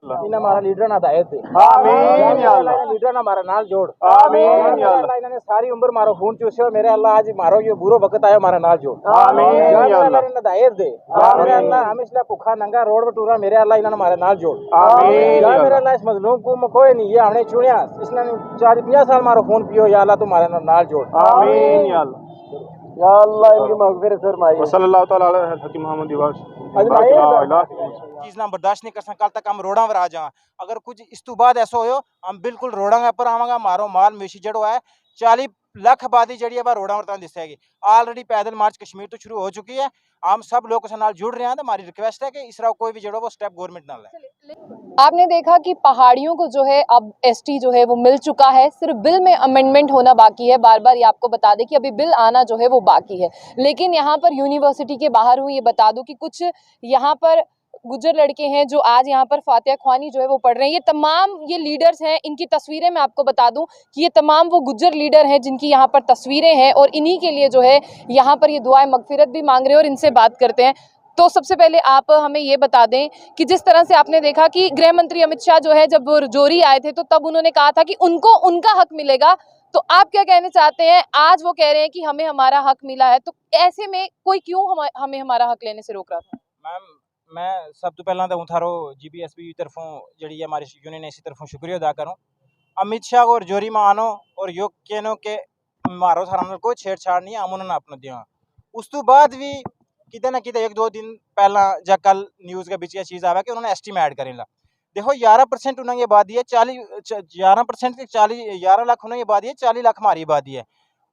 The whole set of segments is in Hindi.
इन्हें हमारा लीडर ना हिदायत दे। आमीन या अल्लाह। लीडर ना हमारा नाल जोड़। आमीन या अल्लाह। इन्होंने सारी उम्र मारो खून चूसे, मेरे अल्लाह आज मारो ये बुरो वक्त आयो हमारा नाल जोड़। आमीन या अल्लाह। इन्हें हिदायत दे। मेरे अल्लाह हम इसलिए भूखा नंगा रोड बटूरा, मेरे अल्लाह इन्होंने हमारे नाल जोड़। आमीन या मेरे अल्लाह। अल्लाह इस मजलूम को मकोए नहीं, ये हमने चुनिया, इसने 40-50 साल मारो खून पियो, या अल्लाह तुम्हारे नाल जोड़। आमीन या अल्लाह। या अल्लाह इनकी मगफिरत फरमाइए। सल्लल्लाहु तआला अलैहि हकीम मोहम्मद दिवाश। चीज ना बर्दाश्त नहीं कर सकता, कल तक हम रोड़ा पर आ जा। अगर कुछ इस तो बाद ऐसा हो हम बिल्कुल रोड़ा पर आवांगा, मारो माल मवेशी जड़ो है 40 लाख आबादी जड़ी है रोड़ा पर दिसेगी। ऑलरेडी पैदल मार्च कश्मीर तो शुरू हो चुकी है, हम सब लोग उस नाल जुड़ रहे हैं। तो हमारी रिक्वेस्ट है कि इस तरह कोई भी जड़ो वो स्टेप गवर्नमेंट ना ले। आपने देखा कि पहाड़ियों को जो है अब एसटी जो है वो मिल चुका है, सिर्फ बिल में अमेंडमेंट होना बाकी है। बार बार ये आपको बता दें कि अभी बिल आना जो है वो बाकी है। लेकिन यहाँ पर यूनिवर्सिटी के बाहर हूँ, ये बता दूं कि कुछ यहाँ पर गुज्जर लड़के हैं जो आज यहाँ पर फातिहा ख्वानी जो है वो पढ़ रहे हैं। ये तमाम ये लीडर्स हैं, इनकी तस्वीरें मैं आपको बता दूं कि ये तमाम वो गुज्जर लीडर हैं जिनकी यहाँ पर तस्वीरें हैं, और इन्हीं के लिए जो है यहाँ पर ये दुआए मगफिरत भी मांग रहे हैं। और इनसे बात करते हैं। तो सबसे पहले आप हमें ये बता दें कि जिस तरह से आपने देखा कि गृह मंत्री अमित शाह जो है जब जोरी आए थे तो तब उन्होंने कहा था कि उनको उनका हक मिलेगा, तो आप क्या कहना चाहते हैं? आज वो कह रहे हैं कि हमें हमारा हक मिला है, तो ऐसे में कोई क्यों हमें हमारा हक लेने से रोक रहा था? मैम मैं सब तो पहला तो थारो GBSP तरफों जड़ी है हमारी यूनियन इसी तरफों शुक्रिया अदा करूँ। अमित शाह को जोरी में आनो और यो कहनो के मारो थारा कोई छेड़छाड़ नहीं, हम उन्होंने अपना दिया। उस तो बाद भी किते ना किते 1-2 दिन पहला या कल न्यूज़ के बीच ये चीज़ आवा कि उन्होंने एसटी में ऐड करेंगे। देखो 11% उन्होंने आबादी है, 11% के 11 लाख उन्होंने आबादी है, 40 लाख हमारी आबादी है।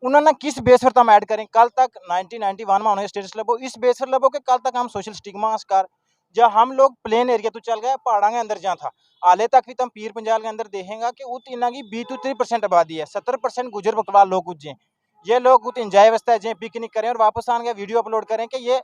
उन्होंने किस बेस पर हम ऐड करें? कल तक 1991 में उन्होंने स्टेटस लबो, इस बेस पर लबो कि कल तक हम सोशल स्टिग्मा शिकार, जब हम लोग प्लेन एरिया तो चल गए, पहाड़ा के अंदर जहाँ था आले तक भी तुम पीर पंजाल के अंदर देखेंगे कि उत इन्ना की 20-30% आबादी है, 70% गुजर बकरवाल लोग उज्जे। ये लोग उत इंजॉय वास्ते जाए, पिकनिक करें और वापस आने वीडियो अपलोड करें कि ये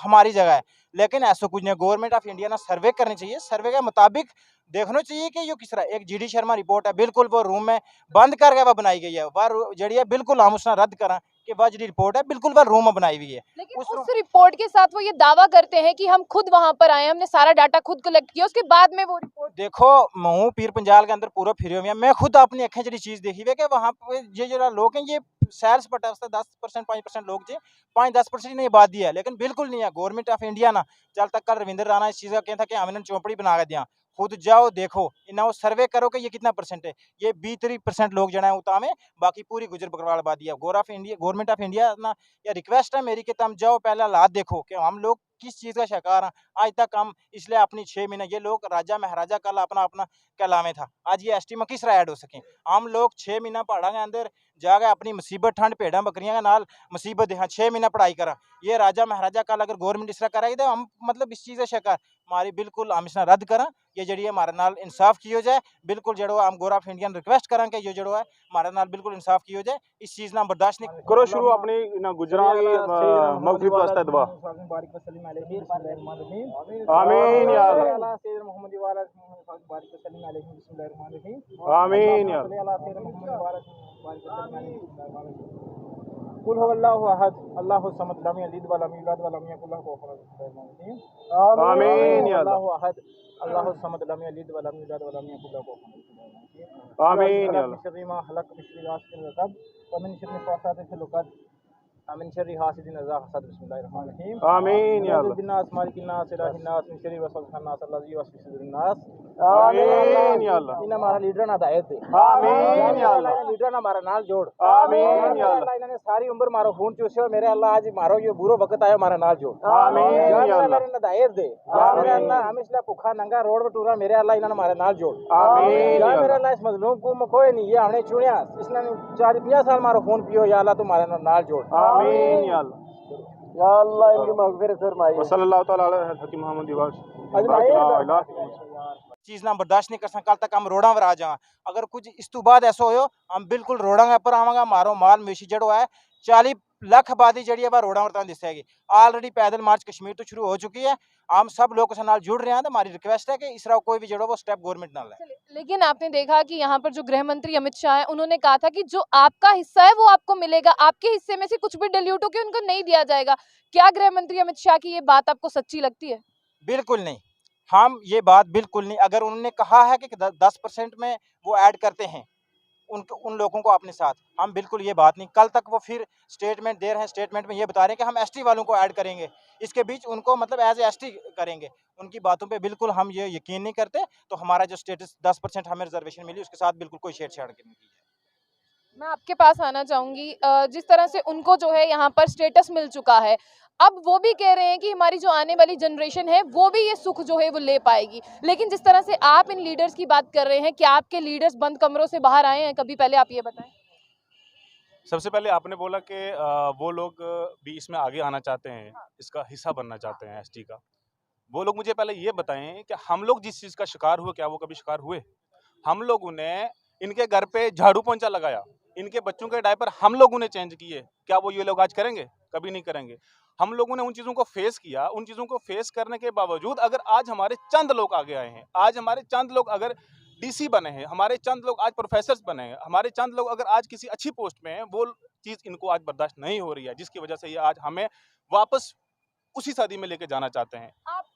हमारी जगह है। लेकिन ऐसा कुछ नहीं, गवर्नमेंट ऑफ इंडिया ना सर्वे करनी चाहिए, सर्वे के मुताबिक देखना चाहिए कि यो किस तरह। एक GD शर्मा रिपोर्ट है, बिल्कुल वो रूम में बंद करके वह बनाई गई है, वह जड़ी है बिल्कुल हम उसने रद्द करा कि वह जी रिपोर्ट है बिल्कुल वह रूम में बनाई हुई है। लेकिन उस रिपोर्ट के साथ वो ये दावा करते हैं कि हम खुद वहां पर आए, हमने सारा डाटा खुद कलेक्ट किया, उसके बाद में वो रिपोर्ट। देखो मैं पीर पंजाल के अंदर पूरा फिर हुआ, मैं खुद अपनी अखें जी चीज़ देखी हुई है कि वहाँ पे ये जो लोग हैं ये सैर सपाटा 10% 5% लोग जी 5-10% नहीं आबादी है, लेकिन बिल्कुल नहीं है। गवर्नमेंट ऑफ इंडिया ना चल तक कल रविंद्र राणा इस चीज़ का कहता कि हमने चौपड़ी बना के दिया, खुद जाओ देखो इन्ना वो सर्वे करो कि ये कितना परसेंट है। ये 20-30% लोग जड़ा है उता में, बाकी पूरी गुजर बकरवाल आबादी है। गवर्नमेंट ऑफ इंडिया ना या रिक्वेस्ट है मेरी कि तुम जाओ पहले हालात देखो कि हम लोग किस चीज़ का शिकार हैं। आज तक हम इसलिए अपनी 6 महीने ये लोग राजा महाराजा कल अपना अपना कहलावे था, आज ये ST में किस तरह ऐड हो सकें? हम लोग 6 महीना पहाड़ा के अंदर जाकर अपनी मुसीबत ठंड भेड़ा बकरियां के नाल मुसीबत हाँ 6 महीना पढ़ाई करा, ये राजा महाराजा कल अगर गवर्नमेंट इस तरह कराएगी तो हम मतलब इस चीज़ का शिकार हमारी बिल्कुल हम इसना रद्द करा। ये जड़ी है हमारे नाल इंसाफ की हो जाए, बिल्कुल जड़ो हम गौर ऑफ इंडियन रिक्वेस्ट करा कि ये जड़ो है हमारे नाल बिल्कुल इंसाफ की हो जाए, इस चीज़ ना बर्दाश्त नहीं करो शुरू अपनी ना गुजरात की मगफिरत वास्ते दुआ। आमीन या अल्लाह। आमीन या कुल हुवल्लाहु अहद अल्लाहु समद लम यलिद व लम यूलद व लम यकुल लहु कुफुवन अहद। आमीन या अल्लाह। अल्लाहु अहद अल्लाहु समद लम यलिद व लम यूलद व लम यकुल लहु कुफुवन अहद। आमीन या अल्लाह। शर्रि मा खलक बिस्मिल्लाहि राहमानिर रहीम व मिन शर्रि फासादिल फिल उक़द मिन शर्रि हासिदिन इज़ा हसद बिस्मिल्लाहिर रहमानिर रहीम। आमीन या अल्लाह। बिन्नास मालिकिन नास इलाहिन नास मिन शर्रि वसवसिन नास अल्लज़ी युवस्विसु फी सुदूरिन नास। आमीन या अल्लाह। इन्हें हमारा लीडर ना हिदायत दे। आमीन या अल्लाह। लीडर ना हमारा नाल जोड़। आमीन या अल्लाह। इन्होंने सारी उम्र मारो खून चूसे, मेरे अल्लाह आज मारो ये बुरो वक्त आयो हमारा नाल जोड़। आमीन या अल्लाह। हिदायत दे। मेरे अल्लाह हम इसलिए भूखा नंगा रोड बटूरा, मेरे अल्लाह इन्होंने हमारे नाल जोड़। आमीन या मेरे अल्लाह। अल्लाह इस मजलूम को मकोए नहीं, ये हमने चुनिया, इसने 40-50 साल मारो खून पियो, या अल्लाह तुम्हारे नाल जोड़। आमीन या अल्लाह। या अल्लाह इनकी मगफिरत फरमाइए। सल्लल्लाहु तआला अलैहि हकीम मोहम्मद दिवाश। चीज़ ना बर्दाश्त नहीं कर सकता, कल तक हम रोड़ा पर आ जा। अगर कुछ इस तो बाद ऐसा हो हम बिल्कुल रोड़ा पर आवांगा, मारो माल मवेशी जड़ो है 40 लाख आबादी जड़ी है रोड़ा पर दिसेगी। ऑलरेडी पैदल मार्च कश्मीर तो शुरू हो चुकी है, हम सब लोग उस नाल जुड़ रहे हैं। तो हमारी रिक्वेस्ट है कि इस तरह कोई भी जड़ो वो स्टेप गवर्नमेंट ना ले। लेकिन आपने देखा कि यहाँ पर जो गृह मंत्री अमित शाह है, उन्होंने कहा था कि जो आपका हिस्सा है वो आपको मिलेगा, आपके हिस्से में से कुछ भी डिल्यूट होकर उनको नहीं दिया जाएगा। क्या गृह मंत्री अमित शाह की ये बात आपको सच्ची लगती है? बिल्कुल नहीं, हम ये बात बिल्कुल नहीं, अगर उन्होंने कहा है कि 10% में वो ऐड करते हैं उन लोगों को अपने साथ, हम बिल्कुल ये बात नहीं, कल तक वो फिर स्टेटमेंट दे रहे हैं, स्टेटमेंट में ये बता रहे हैं कि हम एसटी वालों को ऐड करेंगे, इसके बीच उनको मतलब एज एसटी करेंगे। उनकी बातों पे बिल्कुल हम ये यकीन नहीं करते। तो हमारा जो स्टेटस 10% हमें रिजर्वेशन मिली उसके साथ बिल्कुल कोई छेड़छाड़ नहीं की है। मैं आपके पास आना चाहूंगी, जिस तरह से उनको जो है यहाँ पर स्टेटस मिल चुका है, अब वो भी कह रहे हैं कि हमारी जो आने वाली जनरेशन है वो भी ये सुख जो है वो ले पाएगी। लेकिन जिस तरह से आप इन लीडर्स की बात कर रहे हैं, क्या आपके लीडर्स बंद कमरों से बाहर आए हैं कभी? पहले आप ये बताएं। सबसे पहले आपने बोला कि वो लोग भी इसमें आगे आना चाहते हैं, इसका हिस्सा बनना चाहते हैं एसटी का। वो लोग मुझे पहले ये बताएं कि हम लोग जिस चीज़ का शिकार हुए, क्या वो कभी शिकार हुए? हम लोगों ने इनके घर पे झाड़ू पोंछा लगाया, इनके बच्चों के डायपर हम लोगों ने चेंज किए, क्या वो ये लोग आज करेंगे? कभी नहीं करेंगे। हम लोगों ने उन चीज़ों को फेस किया, उन चीज़ों को फेस करने के बावजूद अगर आज हमारे चंद लोग आगे आए हैं, आज हमारे चंद लोग अगर डीसी बने हैं, हमारे चंद लोग आज प्रोफेसर्स बने हैं, हमारे चंद लोग अगर आज किसी अच्छी पोस्ट में हैं, वो चीज़ इनको आज बर्दाश्त नहीं हो रही है, जिसकी वजह से ये आज हमें वापस उसी सदी में लेके जाना चाहते हैं।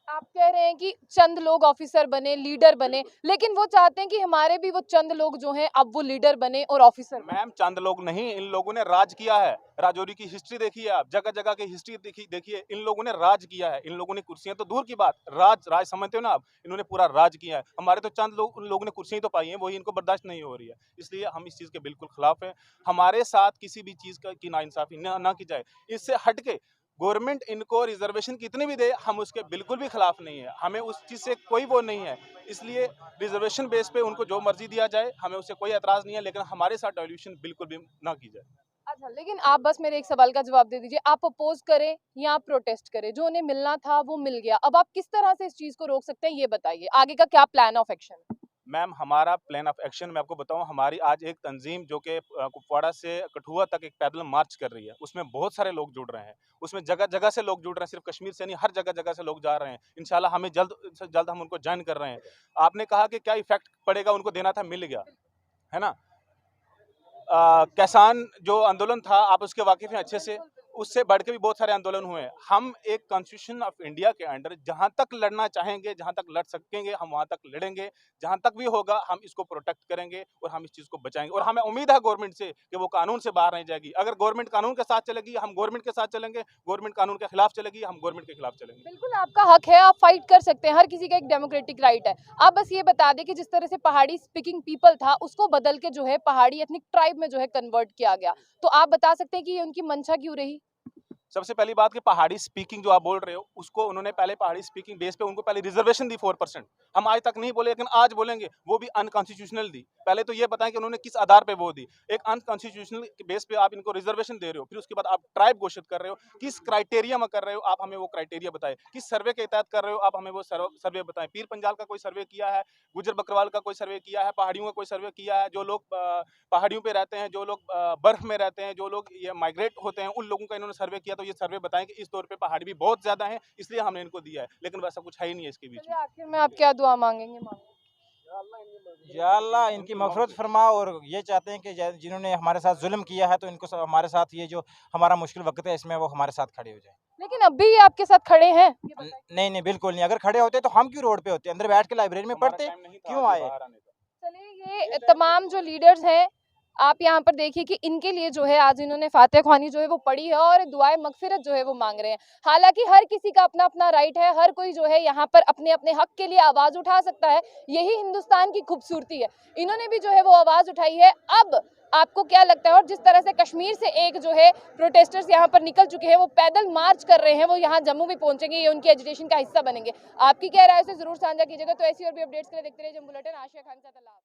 आप कह रहे हैं कि चंद लोग ऑफिसर बने, लीडर बने, लेकिन वो चाहते हैं कि हमारे भी वो चंद लोग जो हैं अब वो लीडर बने और ऑफिसर बने। मैम, चंद लोग नहीं, इन लोगों ने राज किया है। राजौरी की हिस्ट्री देखिए, आप जगह जगह की हिस्ट्री देखिए, इन लोगों ने राज किया है। इन लोगों ने कुर्सियां तो दूर की बात, राज समझते हो ना आप, इन्होंने पूरा राज किया है। हमारे तो चंद लोग, उन लोगों ने कुर्सियां तो पाई हैं, वही इनको बर्दाश्त नहीं हो रही है। इसलिए हम इस चीज़ के बिल्कुल खिलाफ हैं। हमारे साथ किसी भी चीज़ की नाइंसाफी ना की जाए। इससे हट के गवर्नमेंट इनको रिजर्वेशन कितनी भी दे, हम उसके बिल्कुल भी खिलाफ नहीं है। हमें उस चीज़ से कोई वो नहीं है। इसलिए रिजर्वेशन बेस पे उनको जो मर्जी दिया जाए, हमें उससे कोई एतराज़ नहीं है, लेकिन हमारे साथ डाइल्यूशन बिल्कुल भी ना की जाए। अच्छा, लेकिन आप बस मेरे एक सवाल का जवाब दे दीजिए, आप अपोज करें या आप प्रोटेस्ट करें? जो उन्हें मिलना था वो मिल गया, अब आप किस तरह से इस चीज को रोक सकते हैं ये बताइए, आगे का क्या प्लान ऑफ एक्शन है? मैम, हमारा प्लान ऑफ एक्शन मैं आपको बताऊं, हमारी आज एक तंजीम जो कि कुपवाड़ा से कठुआ तक एक पैदल मार्च कर रही है, उसमें बहुत सारे लोग जुड़ रहे हैं। उसमें जगह जगह से लोग जुड़ रहे हैं, सिर्फ कश्मीर से नहीं, हर जगह जगह से लोग जा रहे हैं। इंशाल्लाह हमें जल्द से जल्द हम उनको ज्वाइन कर रहे हैं। आपने कहा कि क्या इफेक्ट पड़ेगा, उनको देना था, मिल गया है ना। किसान जो आंदोलन था, आप उसके वाकिफ हैं अच्छे से, उससे बढ़ के भी बहुत सारे आंदोलन हुए हैं। हम एक कॉन्स्टिट्यूशन ऑफ इंडिया के अंडर जहां तक लड़ना चाहेंगे, जहां तक लड़ सकेंगे, हम वहां तक लड़ेंगे। जहां तक भी होगा हम इसको प्रोटेक्ट करेंगे और हम इस चीज़ को बचाएंगे। और हमें उम्मीद है गवर्नमेंट से कि वो कानून से बाहर नहीं जाएगी। अगर गवर्नमेंट कानून के साथ चलेगी, हम गवर्नमेंट के साथ चलेंगे। गवर्नमेंट कानून के खिलाफ चलेगी, हम गवर्नमेंट के खिलाफ चलेंगे। बिल्कुल आपका हक है, आप फाइट कर सकते हैं, हर किसी का एक डेमोक्रेटिक राइट है। आप बस ये बता दें कि जिस तरह से पहाड़ी स्पीकिंग पीपल था उसको बदल के जो है पहाड़ी एथनिक ट्राइब में जो है कन्वर्ट किया गया, तो आप बता सकते हैं कि ये उनकी मंशा क्यों रही? सबसे पहली बात कि पहाड़ी स्पीकिंग जो आप बोल रहे हो, उसको उन्होंने पहले पहाड़ी स्पीकिंग बेस पे उनको पहले रिजर्वेशन दी 4%। हम आज तक नहीं बोले, लेकिन आज बोलेंगे, वो भी अनकॉन्स्टिट्यूशनल दी। पहले तो ये बताएं कि उन्होंने किस आधार पे वो दी। एक अनकॉन्स्टिट्यूशनल बेस पे आप इनको रिजर्वेशन दे रहे हो, फिर उसके बाद आप ट्राइब घोषित कर रहे हो। किस क्राइटेरिया में कर रहे हो, आप हमें वो क्राइटेरिया बताएं। किस सर्वे के तहत कर रहे हो, आप हमें वो सर्वे बताएं। पीर पंजाल का कोई सर्वे किया है, गुजर बकरवाल का कोई सर्वे किया है, पहाड़ियों का कोई सर्वे किया है? जो लोग पहाड़ियों पे रहते हैं, जो लोग बर्फ में रहते हैं, जो लोग ये माइग्रेट होते हैं, उन लोगों का इन्होंने सर्वे किया, तो ये सर्वे बताएं कि इस तौर पे पहाड़ी भी बहुत ज्यादा है, इसलिए हमने इनको दिया है। लेकिन वैसा कुछ है ही नहीं है इसके बीच में। आखिर में आप क्या दुआ मांगेंगे? या अल्लाह इनकी मग़फ़िरत फरमा। और ये चाहते हैं कि जिन्होंने हमारे साथ जुल्म किया है, तो इनको हमारे साथ ये जो हमारा मुश्किल वक्त है इसमें वो हमारे साथ खड़े हो जाए। लेकिन अब भी ये आपके साथ खड़े हैं? नहीं नहीं, बिल्कुल नहीं। अगर खड़े होते तो हम क्यों रोड पे होते, अंदर बैठ के लाइब्रेरी में पढ़ते, क्यों आए? चलिए, ये तमाम जो लीडर्स हैं, आप यहाँ पर देखिए कि इनके लिए जो है आज इन्होंने फातिहा ख्वानी जो है वो पढ़ी है और दुआए मगफिरत जो है वो मांग रहे हैं। हालांकि हर किसी का अपना अपना राइट है, हर कोई जो है यहाँ पर अपने अपने हक के लिए आवाज उठा सकता है। यही हिंदुस्तान की खूबसूरती है। इन्होंने भी जो है वो आवाज उठाई है। अब आपको क्या लगता है? और जिस तरह से कश्मीर से एक जो है प्रोटेस्टर्स यहाँ पर निकल चुके हैं, वो पैदल मार्च कर रहे हैं, वो यहाँ जम्मू भी पहुंचेंगे, ये उनकी एजिटेशन का हिस्सा बनेंगे। आपकी क्या राय है, उसे जरूर साझा कीजिएगा। तो ऐसी और भी अपडेट्स के लिए देखते रहिए जम्मू बुलेटिन। आशिया खान के साथ।